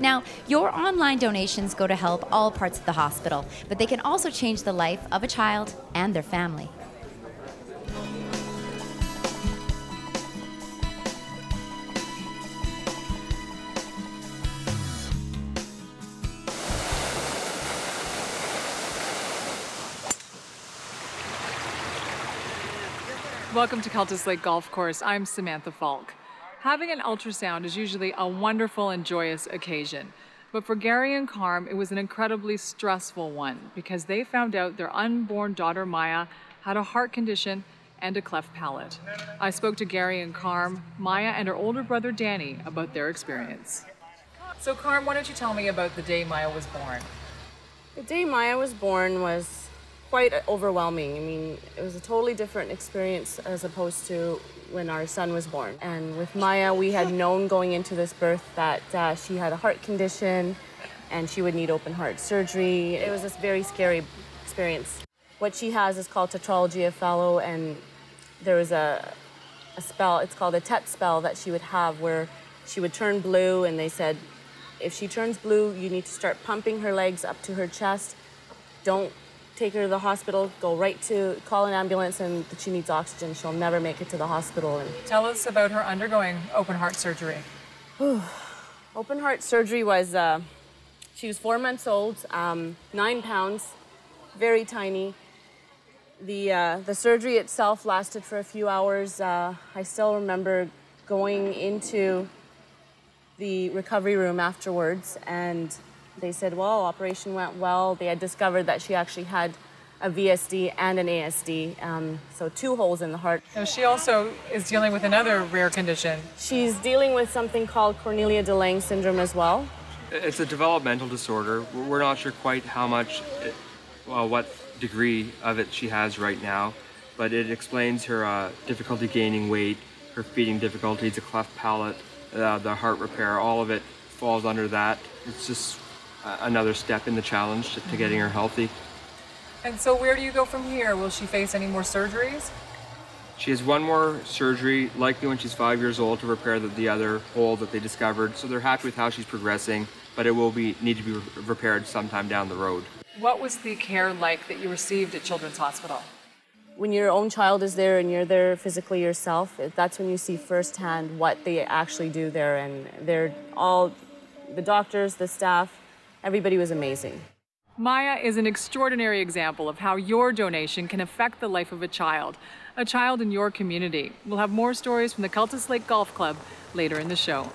Now, your online donations go to help all parts of the hospital, but they can also change the life of a child and their family. Welcome to Cultus Lake Golf Course. I'm Samantha Falk. Having an ultrasound is usually a wonderful and joyous occasion. But for Gary and Carm, it was an incredibly stressful one because they found out their unborn daughter Maya had a heart condition and a cleft palate. I spoke to Gary and Carm, Maya and her older brother Danny about their experience. So Carm, why don't you tell me about the day Maya was born? The day Maya was born was quite overwhelming. I mean, it was a totally different experience as opposed to when our son was born. And with Maya, we had known going into this birth that she had a heart condition and she would need open heart surgery. It was a very scary experience. What she has is called tetralogy of Fallot, and there was a spell, it's called a TET spell, that she would have where she would turn blue, and they said, if she turns blue, you need to start pumping her legs up to her chest. Don't take her to the hospital, go right to call an ambulance, and she needs oxygen. She'll never make it to the hospital. And tell us about her undergoing open heart surgery. Open heart surgery was, she was 4 months old, 9 pounds, very tiny. The surgery itself lasted for a few hours. I still remember going into the recovery room afterwards, and they said, well, operation went well. They had discovered that she actually had a VSD and an ASD, so 2 holes in the heart. Now, she also is dealing with another rare condition. She's dealing with something called Cornelia de Lange syndrome as well. It's a developmental disorder. We're not sure quite how much, what degree of it she has right now, but it explains her difficulty gaining weight, her feeding difficulties, a cleft palate, the heart repair, all of it falls under that. It's just another step in the challenge to getting her healthy. And so where do you go from here? Will she face any more surgeries? She has 1 more surgery, likely when she's 5 years old, to repair the other hole that they discovered. So they're happy with how she's progressing, but it will need to be repaired sometime down the road. What was the care like that you received at Children's Hospital? When your own child is there and you're there physically yourself, that's when you see firsthand what they actually do there. And they're all, the doctors, the staff, everybody was amazing. Maya is an extraordinary example of how your donation can affect the life of a child in your community. We'll have more stories from the Cultus Lake Golf Club later in the show.